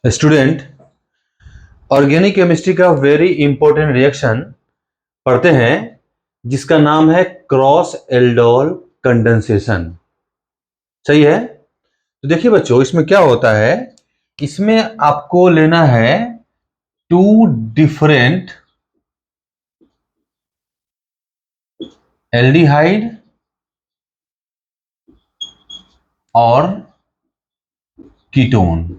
Student, organic chemistry का very important reaction पढ़ते हैं जिसका नाम है क्रॉस एल्डोल कंडेंसेशन। सही है। तो देखिए बच्चों, इसमें क्या होता है, इसमें आपको लेना है टू डिफरेंट एल्डिहाइड और कीटोन,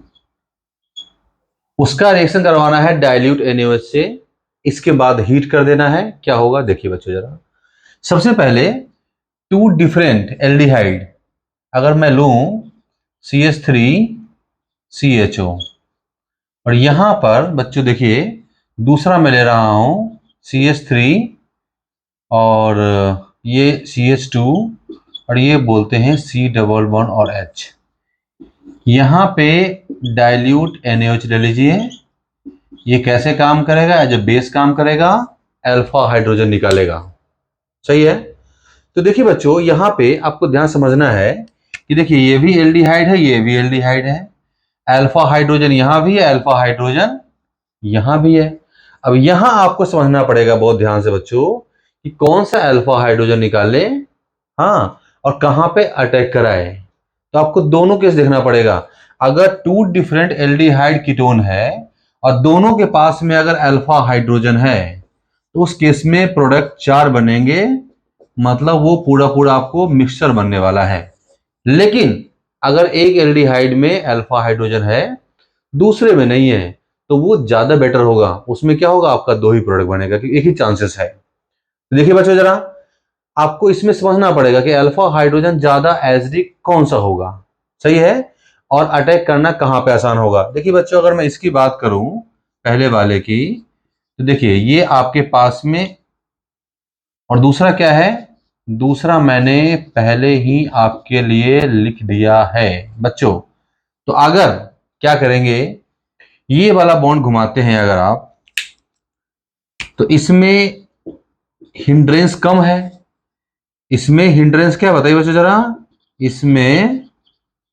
उसका रिएक्शन करवाना है डाइल्यूट NaOH से। इसके बाद हीट कर देना है। क्या होगा देखिए बच्चों जरा। सबसे पहले टू डिफरेंट एल्डिहाइड अगर मैं लूं CH3CHO, और यहां पर बच्चों देखिए दूसरा मैं ले रहा हूं CH3 और ये CH2 और ये बोलते हैं C डबल बॉन्ड और H। यहां पे डाइल्यूट NaOH ले लीजिए। ये कैसे काम करेगा? एज ए बेस काम करेगा, अल्फा हाइड्रोजन निकालेगा। सही है। तो देखिए बच्चों, यहां पे आपको ध्यान समझना है कि देखिए ये भी एल्डिहाइड है, ये भी एल्डिहाइड है। अल्फा हाइड्रोजन यहां भी है, अल्फा हाइड्रोजन यहां भी है। अब यहां आपको समझना पड़ेगा बहुत ध्यान से बच्चों कि कौन सा अल्फा हाइड्रोजन निकाले, हाँ, और कहां पे अटैक कराए। तो आपको दोनों केस देखना पड़ेगा। अगर टू डिफरेंट एल्डिहाइड कीटोन है और दोनों के पास में अगर अल्फा हाइड्रोजन है तो उस केस में प्रोडक्ट 4 बनेंगे, मतलब वो पूरा पूरा आपको मिक्सचर बनने वाला है। लेकिन अगर एक एल्डिहाइड में अल्फा हाइड्रोजन है, दूसरे में नहीं है, तो वो ज्यादा बेटर होगा। उसमें क्या होगा, आपका 2 ही प्रोडक्ट बनेगा क्योंकि एक ही चांसेस है। तो देखिए बच्चों जरा, आपको इसमें समझना पड़ेगा कि अल्फा हाइड्रोजन ज्यादा एसिडिक कौन सा होगा। सही है। और अटैक करना कहां पे आसान होगा। देखिए बच्चों, अगर मैं इसकी बात करूं पहले वाले की, तो देखिए ये आपके पास में, और दूसरा क्या है, दूसरा मैंने पहले ही आपके लिए लिख दिया है बच्चों। तो अगर क्या करेंगे, ये वाला बॉन्ड घुमाते हैं अगर आप, तो इसमें हिंड्रेंस कम है, इसमें हिंड्रेंस क्या बताइए बच्चों जरा, इसमें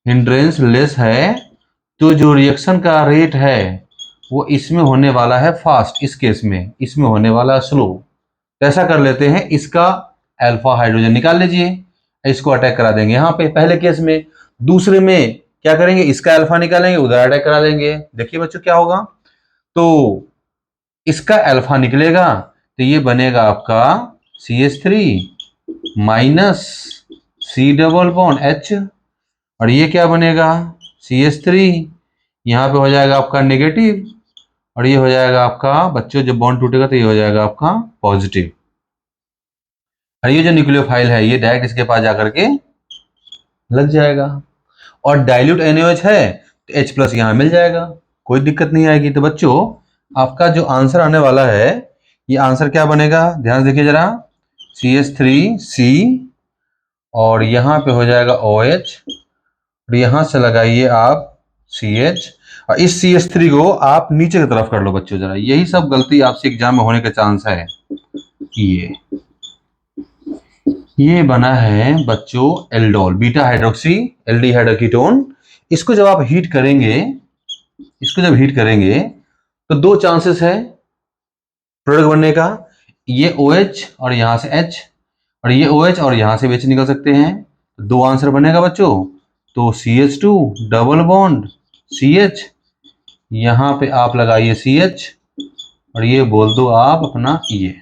हिंड्रेंस लेस है। तो जो रिएक्शन का रेट है वो इसमें होने वाला है फास्ट, इस केस में इसमें होने वाला है स्लो। तो ऐसा कर लेते हैं, इसका अल्फा हाइड्रोजन निकाल लीजिए, इसको अटैक करा देंगे यहाँ पे पहले केस में। दूसरे में क्या करेंगे, इसका अल्फा निकालेंगे, उधर अटैक करा देंगे। देखिए बच्चों क्या होगा, तो इसका अल्फा निकलेगा तो ये बनेगा आपका CH3 minus C double bond H, और ये क्या बनेगा CH3, यहाँ पे हो जाएगा आपका नेगेटिव, और ये हो जाएगा आपका बच्चों, जब बॉन्ड टूटेगा तो ये हो जाएगा आपका पॉजिटिव। और ये जो न्यूक्लियोफाइल है ये डायरेक्ट इसके पास जाकर के लग जाएगा। और डाइल्यूट NaOH है तो H+ यहाँ मिल जाएगा, कोई दिक्कत नहीं आएगी। तो बच्चों आपका जो आंसर आने वाला है, ये आंसर क्या बनेगा, ध्यान से देखिए जरा, CH3C, और यहाँ पे हो जाएगा OH, और यहाँ से लगाइए आप CH, और इस CH3 को आप नीचे की तरफ कर लो बच्चों जरा। यही सब गलती आपसे एग्जाम में होने का चांस है। ये बना है बच्चों aldol, beta hydroxy aldehyde ketone. इसको जब आप हीट करेंगे, इसको जब हीट करेंगे तो 2 चांसेस है प्रोडक्ट बनने का। ये OH और यहां से H, और ये OH और यहां से H निकल सकते हैं। 2 आंसर बनेगा बच्चों। तो CH2 डबल बॉन्ड CH, यहां पे आप लगाइए CH, और ये बोल दो आप अपना ये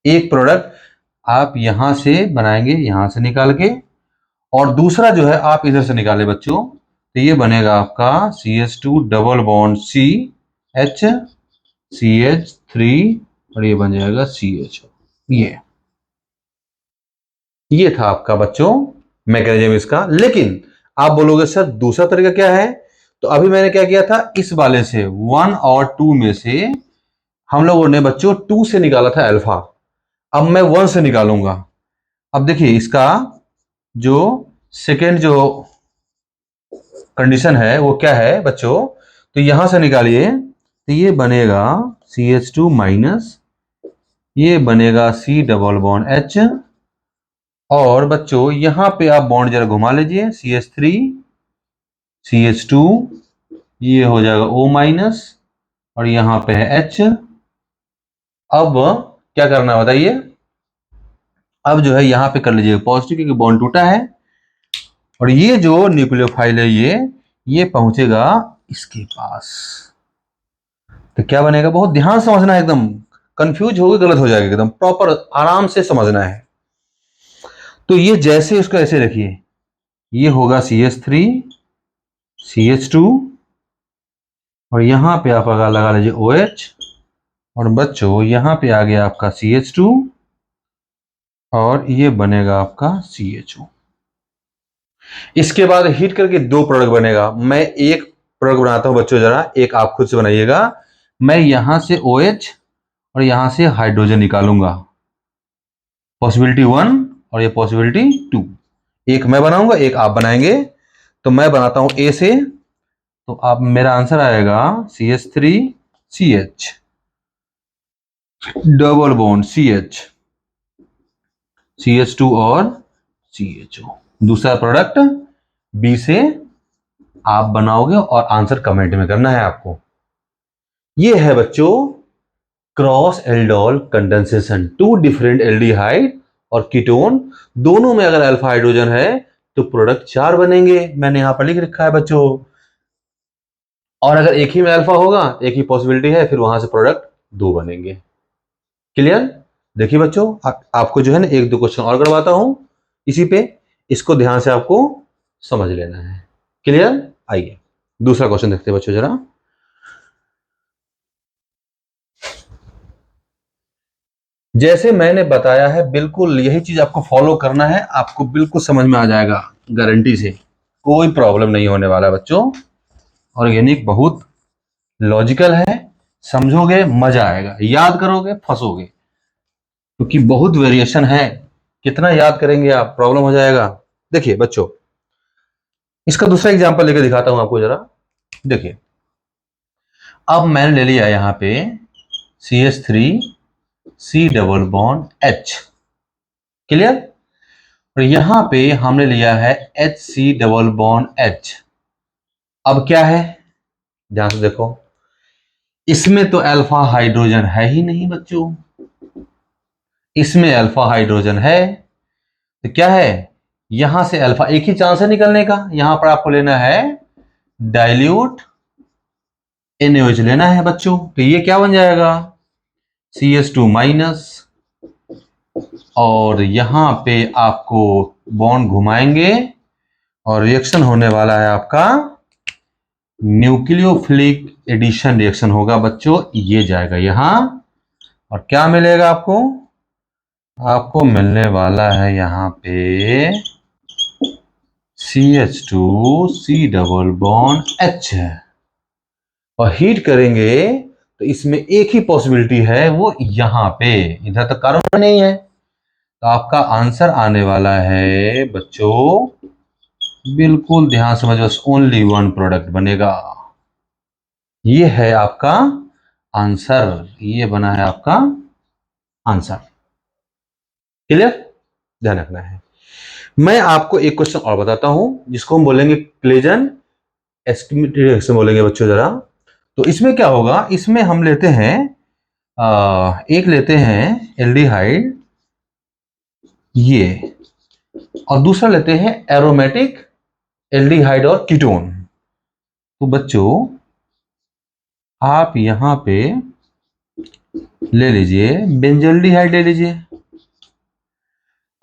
एक प्रोडक्ट आप यहां से बनाएंगे, यहां से निकाल के, और दूसरा जो है आप इधर से निकाले बच्चों। तो ये बनेगा आपका CH2 double bond CH CH3, और ये बन जाएगा CH। ये था आपका बच्चों मैकेनिज्म इसका। लेकिन आप बोलोगे सर दूसरा तरीका क्या है, तो अभी मैंने क्या किया था, इस वाले से 1 और 2 में से हम लोगों ने बच्चों 2 से निकाला था अल्फा, अब मैं 1 से निकालूंगा। अब देखिए इसका जो सेकेंड जो कंडीशन है वो क्या है बच्चों, तो यहां से निकालिए, तो ये बनेगा CH2 माइनस, ये बनेगा C डबल बॉन्ड H, और बच्चों यहां पे आप बॉन्ड जरा घुमा लीजिए, CH3 CH2, ये हो जाएगा O-, और यहाँ पे है H। अब क्या करना है बताइए? अब जो है यहाँ पे कर लीजिए पॉजिटिव, क्योंकि बॉन्ड टूटा है। और ये जो न्यूक्लियोफाइल है ये पहुंचेगा इसके पास। तो क्या बनेगा? बहुत ध्यान से समझना है, एकदम कंफ्यूज होगे गलत हो जाएगा, एकदम प्रॉपर आराम से समझना है। तो ये जैसे उसको ऐसे रखिए, ये होगा CH3 CH2, और यहां पे आप लगा लीजिए OH। और बच्चों यहां पे आ गया आपका CH2, और ये बनेगा आपका CHO। इसके बाद हीट करके दो प्रोडक्ट बनेगा। मैं एक प्रोडक्ट बनाता हूं बच्चों, जरा एक आप खुद से बनाइएगा। मैं यहां से OH और यहां से हाइड्रोजन निकालूंगा, पॉसिबिलिटी 1 और ये पॉसिबिलिटी 2। एक मैं बनाऊंगा, एक आप बनाएंगे। तो मैं बनाता हूं A से, तो आप मेरा आंसर आएगा CH3 CH, double bond CH, CH2 और CHO। दूसरा प्रोडक्ट B से आप बनाओगे और आंसर कमेंट में करना है आपको। ये है बच्चों cross aldol condensation. Two different aldehyde और कीटोन, दोनों में अगर अल्फा हाइड्रोजन है तो प्रोडक्ट 4 बनेंगे। मैंने यहां पर लिख रखा है बच्चों। और अगर एक ही में अल्फा होगा, एक ही पॉसिबिलिटी है, फिर वहां से प्रोडक्ट 2 बनेंगे। क्लियर? देखिए बच्चों, आपको जो है ना एक दो क्वेश्चन और करवाता हूं इसी पे, इसको ध्यान से आपको समझ लेना है। क्लियर? आइए दूसरा क्वेश्चन देखते हैं बच्चों जरा। जैसे मैंने बताया है बिल्कुल यही चीज आपको फॉलो करना है, आपको बिल्कुल समझ में आ जाएगा, गारंटी से कोई प्रॉब्लम नहीं होने वाला बच्चों। ऑर्गेनिक बहुत लॉजिकल है, समझोगे मजा आएगा, याद करोगे फंसोगे, क्योंकि बहुत वेरिएशन है। कितना याद करेंगे आप, प्रॉब्लम हो जाएगा। देखिए बच्चों, इसका दूसरा एग्जांपल लेकर दिखाता हूं आपको जरा। देखिए, अब मैंने ले लिया यहां पे CH3 C double bond H। Clear? और यहां पे हमने लिया है HC डबल बॉन्ड H। अब क्या है, ध्यान से देखो, इसमें तो अल्फा हाइड्रोजन है ही नहीं बच्चों, इसमें अल्फा हाइड्रोजन है। तो क्या है, यहां से अल्फा, एक ही चांस है निकलने का। यहां पर आपको लेना है डाइल्यूट NaOH लेना है बच्चों। तो ये क्या बन जाएगा CH2-, और यहां पे आपको बॉन्ड घुमाएंगे और रिएक्शन होने वाला है आपका न्यूक्लियोफिलिक एडिशन रिएक्शन होगा बच्चों। ये जाएगा यहां, और क्या मिलेगा आपको? आपको मिलने वाला है यहां पे CH2 C double bond H है। और हीट करेंगे तो इसमें एक ही पॉसिबिलिटी है, वो यहां पे, इधर तो कार्बन नहीं है। तो आपका आंसर आने वाला है बच्चों, बिल्कुल ध्यान समझो, बस ओनली वन प्रोडक्ट बनेगा। ये है आपका आंसर, ये बना है आपका आंसर। क्लियर? ध्यान रखना है। मैं आपको एक क्वेश्चन और बताता हूं, जिसको हम बोलेंगे क्लेजन एस्टिमेटेड रिएक्शन बोलेंगे बच्चों जरा। तो इसमें क्या होगा, इसमें हम लेते हैं एक लेते हैं एल्डिहाइड ये, और दूसरा लेते हैं एरोमेटिक एल्डिहाइड और कीटोन। तो बच्चों आप यहां पे ले लीजिए बेंजल्डिहाइड ले लीजिए।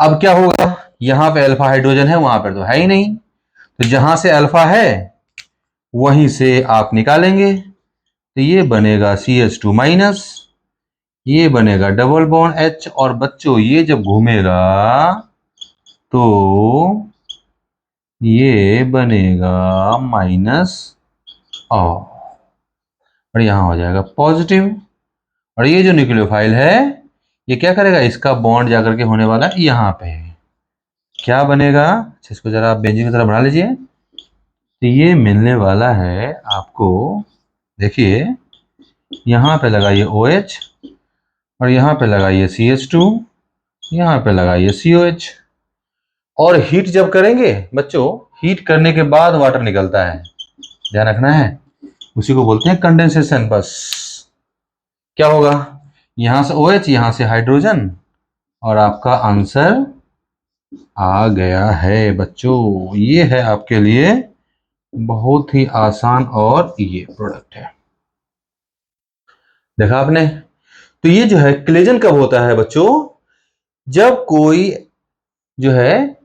अब क्या होगा, यहां पे अल्फा हाइड्रोजन है, वहां पर तो है ही नहीं। तो जहां से अल्फा है वहीं से आप निकालेंगे। तो ये बनेगा CH2-, ये बनेगा डबल बॉन्ड H, और बच्चों ये जब घूमेगा तो ये बनेगा और यहां हो जाएगा पॉजिटिव। और ये जो न्यूक्लियोफाइल है ये क्या करेगा, इसका बॉन्ड जाकर के होने वाला है यहां पे, क्या बनेगा? इसको जरा आप बेंजीन की तरह बना लीजिए। तो ये मिलने वाला है आपको, देखिए यहां पे लगाइए OH, और यहां पे लगाइए CH2, यहां पे लगाइए COH। और हीट जब करेंगे बच्चों, हीट करने के बाद वाटर निकलता है, ध्यान रखना है। उसी को बोलते हैं कंडेंसेशन। बस क्या होगा, यहां से OH, यहां से हाइड्रोजन, और आपका आंसर आ गया है बच्चों। ये है आपके लिए बहुत ही आसान और ये प्रोडक्ट है। देखा आपने। तो ये जो है कोलेजन कब होता है बच्चों, जब कोई जो है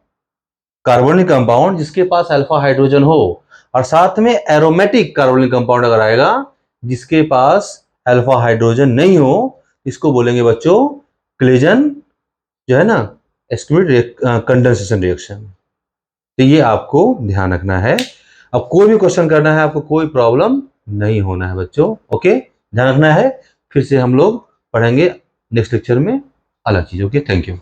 कार्बोनिक कंपाउंड जिसके पास अल्फा हाइड्रोजन हो और साथ में एरोमेटिक कार्बोनिक कंपाउंड अगर आएगा जिसके पास अल्फा हाइड्रोजन नहीं हो, इसको बोलेंगे बच्चों कोलेजन, जो है ना, एक्सक्लूसिव कंडेंसेशन रिएक्शन। तो ये आपको ध्यान रखना है। अब कोई भी क्वेश्चन करना है आपको, कोई प्रॉब्लम नहीं होना है बच्चों। ओके, ध्यान रखना है। फिर से हम लोग पढ़ेंगे नेक्स्ट लेक्चर में अलग चीज। Okay, thank you.